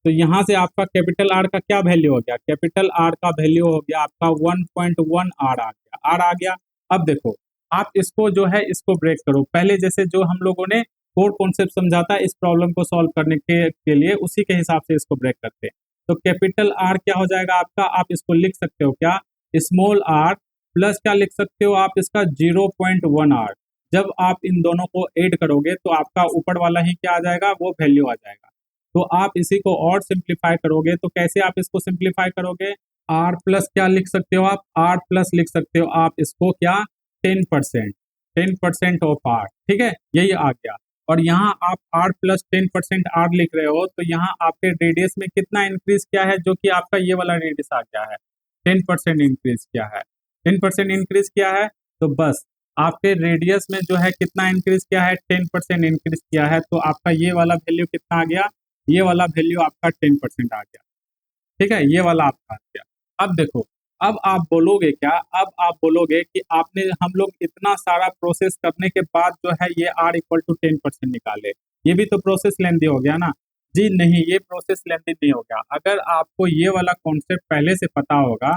तो यहाँ से आपका कैपिटल आर का क्या वैल्यू हो गया, कैपिटल आर का वैल्यू हो गया आपका 1.1 आर आ गया, आर आ गया। अब देखो आप इसको जो है इसको ब्रेक करो, पहले जैसे जो हम लोगों ने कोर कॉन्सेप्ट समझा था इस प्रॉब्लम को सॉल्व करने के लिए, उसी के हिसाब से इसको ब्रेक करते हैं, तो कैपिटल आर क्या हो जाएगा आपका, आप इसको लिख सकते हो क्या, स्मॉल आर प्लस क्या लिख सकते हो आप इसका 0.1 आर, जब आप इन दोनों को ऐड करोगे तो आपका ऊपर वाला ही क्या आ जाएगा, वो वैल्यू आ जाएगा। तो आप इसी को और सिंप्लीफाई करोगे, तो कैसे आप इसको सिंप्लीफाई करोगे, आर प्लस क्या लिख सकते हो आप, आर प्लस लिख सकते हो आप इसको क्या 10%, 10% ऑफ आर, ठीक है, यही आ गया। और यहाँ आप आर प्लस 10% आर लिख रहे हो, तो यहाँ आपके रेडियस में कितना इंक्रीज किया है, जो कि आपका ये वाला रेडियस आ गया है 10% इंक्रीज किया है, 10% इंक्रीज किया है, तो बस आपके रेडियस में जो है कितना इंक्रीज किया है 10% इंक्रीज किया है, तो आपका ये वाला वैल्यू कितना आ गया, ये वाला वैल्यू आपका 10% आ गया, ठीक है, ये वाला आपका आ गया। अब देखो अब आप बोलोगे क्या, अब आप बोलोगे कि आपने हम लोग इतना सारा प्रोसेस करने के बाद जो है ये r इक्वल टू 10% निकाले, ये भी तो प्रोसेस लेंदी हो गया ना, जी नहीं, ये प्रोसेस लेंदी नहीं हो गया, अगर आपको ये वाला कॉन्सेप्ट पहले से पता होगा,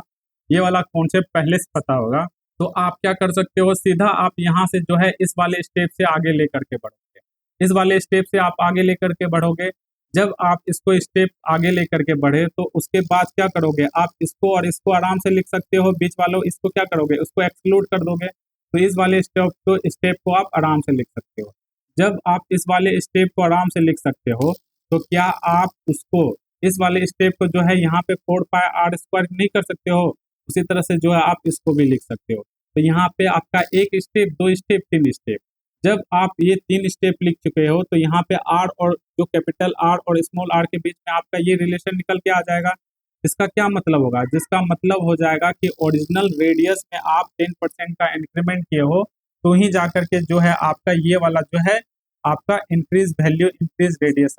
ये वाला कॉन्सेप्ट पहले से पता होगा, तो आप क्या कर सकते हो, सीधा आप यहाँ से जो है इस वाले स्टेप से आगे लेकर के बढ़ोगे, इस वाले स्टेप से आप आगे लेकर के बढ़ोगे, जब आप इसको स्टेप आगे लेकर के बढ़े तो उसके बाद क्या करोगे, आप इसको और इसको आराम से लिख सकते हो, बीच वालों इसको क्या करोगे, उसको एक्सक्लूड कर दोगे, तो इस वाले स्टेप को आप आराम से लिख सकते हो। जब आप इस वाले स्टेप को आराम से लिख सकते हो, तो क्या आप उसको इस वाले स्टेप को जो है यहाँ पे 4 पाई r² नहीं कर सकते हो, उसी तरह से जो है आप इसको भी लिख सकते हो, तो यहाँ पे आपका एक स्टेप, दो स्टेप, तीन स्टेप, जब आप ये 3 स्टेप लिख चुके हो तो यहाँ पे आर और जो कैपिटल आर और स्मॉल आर के बीच में आपका ये रिलेशन निकल के आ जाएगा, इसका क्या मतलब होगा, जिसका मतलब हो जाएगा कि ओरिजिनल रेडियस में आप 10% का इंक्रीमेंट किए हो, तो ही जाकर के जो है आपका ये वाला जो है आपका इंक्रीज वैल्यू, इंक्रीज रेडियस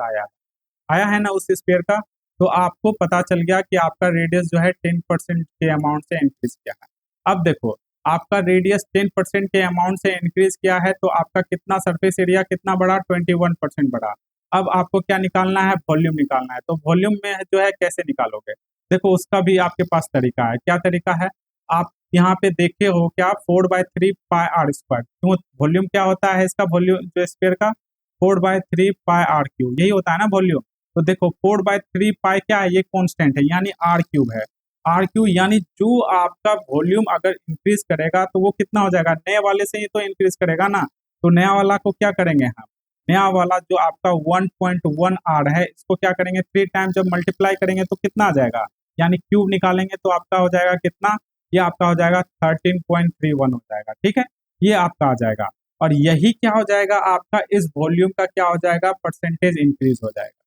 आया है ना उस स्क्वायर का, तो आपको पता चल गया कि आपका रेडियस जो है 10% के अमाउंट से इंक्रीज किया है। अब देखो आपका रेडियस 10% के अमाउंट से इंक्रीज किया है, तो आपका कितना सरफेस एरिया कितना बढ़ा, 21% बढ़ा। अब आपको क्या निकालना है, वॉल्यूम निकालना है, तो वॉल्यूम में जो है कैसे निकालोगे, देखो उसका भी आपके पास तरीका है, क्या तरीका है, आप यहाँ पे देखे हो क्या 4/3 पाई r², क्यों, वॉल्यूम क्या होता है इसका, वॉल्यूम जो स्क्वायर का 4/3 पाई r³ यही होता है ना वॉल्यूम, तो देखो 4/3 पाई क्या है, ये कॉन्स्टेंट है यानी r³ है, r³ यानी जो आपका वॉल्यूम अगर इंक्रीज करेगा तो वो कितना हो जाएगा, नए वाले से ही तो इंक्रीज करेगा ना, तो नया वाला को क्या करेंगे हम, नया वाला जो आपका 1.1 r है इसको क्या करेंगे 3 टाइम जब मल्टीप्लाई करेंगे तो कितना आ जाएगा, यानी क्यूब निकालेंगे तो आपका हो जाएगा कितना, ये आपका हो जाएगा 13.31 हो जाएगा, ठीक है, ये आपका आ जाएगा, और यही क्या हो जाएगा आपका इस वॉल्यूम का क्या हो जाएगा, परसेंटेज इंक्रीज हो जाएगा,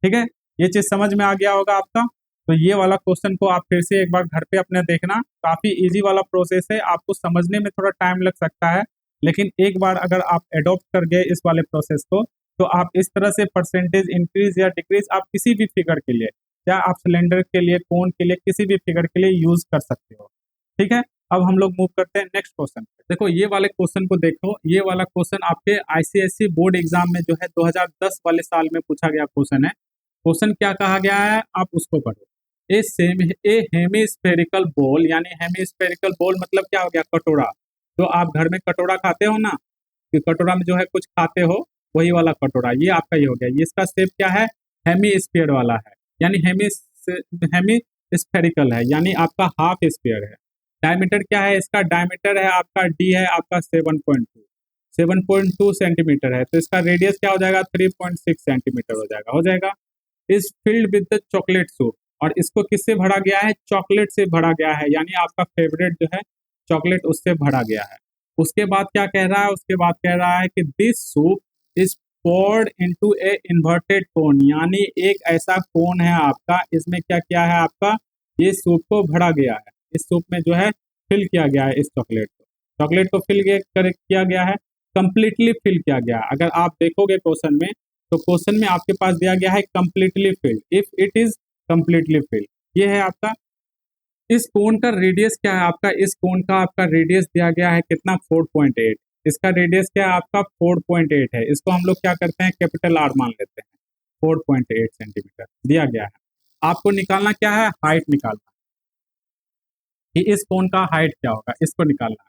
ठीक है, ये चीज समझ में आ गया होगा आपका। तो ये वाला क्वेश्चन को आप फिर से एक बार घर पे अपने देखना, काफी इजी वाला प्रोसेस है, आपको समझने में थोड़ा टाइम लग सकता है, लेकिन एक बार अगर आप एडॉप्ट कर गए इस वाले प्रोसेस को, तो आप इस तरह से परसेंटेज इंक्रीज या डिक्रीज आप किसी भी फिगर के लिए, या आप सिलेंडर के लिए, कोन के लिए, किसी भी फिगर के लिए यूज कर सकते हो, ठीक है। अब हम लोग मूव करते हैं नेक्स्ट क्वेश्चन पे। देखो ये वाले क्वेश्चन को देखो, ये वाला क्वेश्चन आपके आईसीएससी बोर्ड एग्जाम में जो है 2010 वाले साल में पूछा गया क्वेश्चन है, क्वेश्चन क्या कहा गया है आप उसको पढ़ो। ए हेमिस्फेरिकल बॉल, यानी हेमिस्फेरिकल बॉल मतलब क्या हो गया, कटोरा। जो आप घर में कटोरा खाते हो ना, कि कटोरा में जो है कुछ खाते हो, वही वाला कटोरा, ये आपका ये हो गया। ये इसका शेप क्या है, हेमी स्फीयर वाला है, यानी हेमी स्फेरिकल है, यानी आपका हाफ स्फीयर है। डायमीटर क्या है इसका, डायमीटर है आपका डी है आपका 7.2 सेंटीमीटर है। तो इसका रेडियस क्या हो जाएगा, 3.6 सेंटीमीटर हो जाएगा। Is filled with the chocolate soup, और इसको किससे भरा गया है, चॉकलेट से भरा गया है, यानी आपका फेवरेट जो है चॉकलेट, उससे भरा गया है। उसके बाद क्या कह रहा है, उसके बाद कह रहा है कि this soup is poured into a inverted cone, यानी एक ऐसा कोन है आपका, इसमें क्या किया है आपका, ये सूप को भरा गया है। इस सूप में जो है फिल किया गया है इस चॉकलेट को किया गया है, कंप्लीटली फिल किया गया है। अगर आप देखोगे क्वेश्चन में, तो क्वेश्चन में आपके पास दिया गया है completely filled, if it is completely filled. ये है आपका। इस कोन का रेडियस क्या है आपका, इस कोन का आपका रेडियस दिया गया है कितना, 4.8। इसका रेडियस क्या है आपका, 4.8 है। इसको हम लोग क्या करते हैं, कैपिटल आर मान लेते हैं। 4.8 सेंटीमीटर दिया गया है। आपको निकालना क्या है, हाइट निकालना कि इस कोन का हाइट क्या होगा, इसको निकालना है।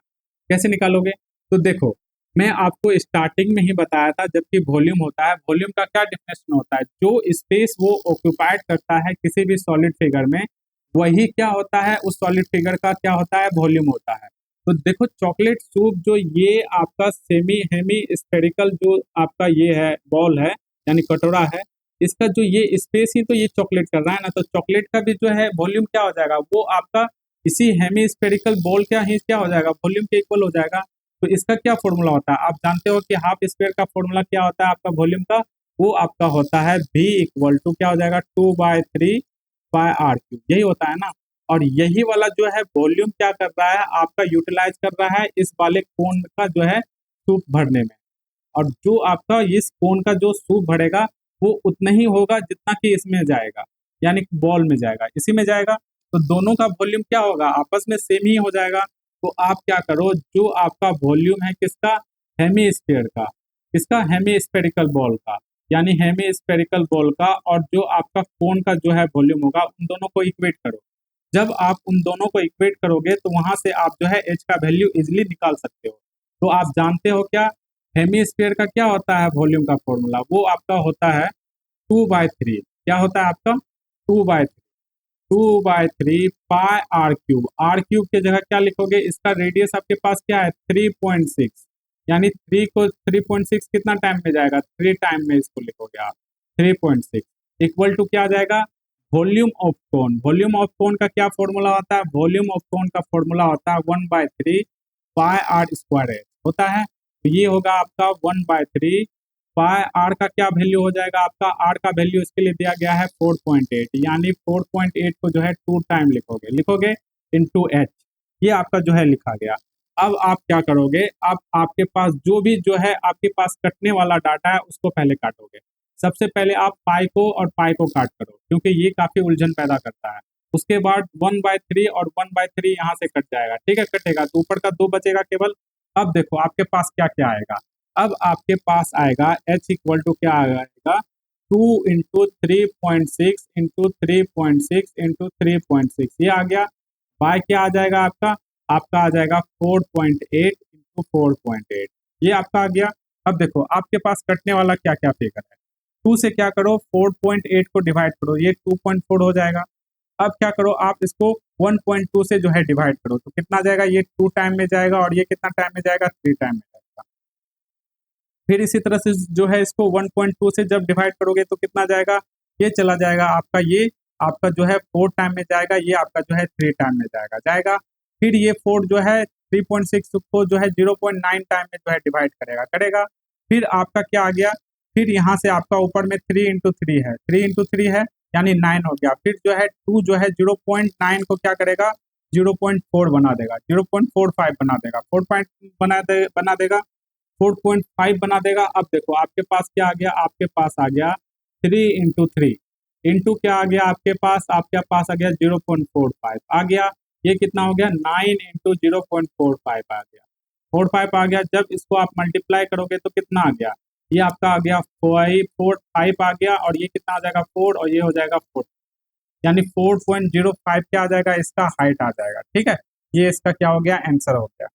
कैसे निकालोगे, तो देखो, मैं आपको स्टार्टिंग में ही बताया था, जबकि वॉल्यूम होता है, वॉल्यूम का क्या डेफिनेशन होता है, जो स्पेस वो ऑक्यूपाइड करता है किसी भी सॉलिड फिगर में, वही क्या होता है, उस सॉलिड फिगर का क्या होता है, वॉल्यूम होता है। तो देखो चॉकलेट सूप जो ये आपका सेमी हेमी स्फेरिकल जो आपका ये है बॉल है, यानी कटोरा है, इसका जो ये स्पेस ही तो ये चॉकलेट कर रहा है ना, तो चॉकलेट का भी जो है वॉल्यूम क्या हो जाएगा, वो आपका इसी हेमी स्फेरिकल बॉल का ही क्या हो जाएगा, वॉल्यूम के इक्वल हो जाएगा। तो इसका क्या फॉर्मूला होता है, आप जानते हो कि हाफ स्क्वायर का फॉर्मूला क्या होता है आपका वॉल्यूम का, वो आपका होता है V इक्वल टू क्या हो जाएगा, 2/3 πr3, यही होता है ना। और यही वाला जो है वॉल्यूम क्या कर रहा है आपका, यूटिलाइज कर रहा है इस वाले कोन का जो है सूप भरने में। और जो आपका इस कोन का जो सूप भरेगा, वो उतना ही होगा जितना कि इसमें जाएगा, यानी बॉल में जाएगा, इसी में जाएगा। तो दोनों का वॉल्यूम क्या होगा, आपस में सेम ही हो जाएगा। तो आप क्या करो, जो आपका वॉल्यूम है किसका, हेमी स्फीयर का, किसका, हेमी स्फेरिकल बॉल का, यानी हेमी स्फेरिकल बॉल का, और जो आपका कोन का जो है वॉल्यूम होगा, उन दोनों को इक्वेट करो। जब आप उन दोनों को इक्वेट करोगे, तो वहां से आप जो है एच का वैल्यू इजिली निकाल सकते हो। तो आप जानते हो क्या, हेमी स्फीयर का क्या होता है वॉल्यूम का फॉर्मूला, वो आपका होता है 2/3। क्या होता है आपका, 2/3 आर क्यूब के जगह क्या लिखोगे, इसका रेडियस आपके पास क्या है, 3.6, यानी 3 को 3.6 कितना टाइम में जाएगा, 3 टाइम में इसको लिखोगे आप, 3.6 इक्वल टू क्या आ जाएगा, volume of cone. Volume of cone का क्या फॉर्मूला होता है, वॉल्यूम ऑफ कोन का फॉर्मूला होता है 1/3 πr² होता है। तो ये होगा आपका 1/3 पाई आर का क्या वैल्यू हो जाएगा आपका, आर का वैल्यू इसके लिए दिया गया है 4.8, यानी 4.8 को जो है 2 टाइम लिखोगे इनटू एच, ये आपका जो है लिखा गया। अब आप क्या करोगे, अब आपके पास जो भी जो है आपके पास कटने वाला डाटा है, उसको पहले काटोगे। सबसे पहले आप पाई को और पाई को काट करो, क्योंकि ये काफी उलझन पैदा करता है। उसके बाद 1/3 और 1/3 यहाँ से कट जाएगा, ठीक है, कटेगा तो ऊपर का 2 बचेगा केवल। अब देखो आपके पास क्या क्या आएगा, अब आपके पास आएगा h इक्वल टू क्या आएगा, 2 × 3.6 × 3.6 × 3.6, ये आ गया। y क्या आ जाएगा आपका, आपका आ जाएगा 4.8 × 4.8, ये आपका आ गया। अब देखो आपके पास कटने वाला क्या क्या फिगर है, 2 से क्या करो, 4.8 को डिवाइड करो, ये 2.4 हो जाएगा। अब क्या करो, आप इसको 1.2 से जो है डिवाइड करो, तो कितना जाएगा, ये 2 टाइम में जाएगा, और ये कितना टाइम में जाएगा, 3 टाइम में जाएगा। फिर इसी तरह से जो है इसको 1.2 से जब डिवाइड करोगे तो कितना जाएगा, ये चला जाएगा आपका, ये आपका जो है 4 टाइम में जाएगा, ये आपका जो है 3 टाइम में जाएगा। फिर ये 4 जो है 3.6 को जो है 0.9 टाइम में जो है डिवाइड करेगा। फिर आपका क्या आ गया, फिर यहाँ से आपका ऊपर में 3 × 3 है, 3 × 3 है, यानी 9 हो गया। फिर जो है 2 जो है 0.9 को क्या करेगा, 0.4 बना देगा, 0.45 बना देगा, 4 पॉइंट बना देगा, 4.5 बना देगा। अब देखो आपके पास क्या आ गया, आपके पास आ गया 3 × 3 इंटू क्या आ गया आपके पास आ गया 0.45 आ गया। ये कितना हो गया, 9 × 0.45 आ गया, 45 आ गया। जब इसको आप मल्टीप्लाई करोगे तो कितना आ गया, ये आपका आ गया 5 आ गया, और ये कितना आ जाएगा 4, और ये हो जाएगा 4, यानी 4.05 क्या आ जाएगा, इसका हाइट आ जाएगा। ठीक है, ये इसका क्या हो गया, आंसर हो गया।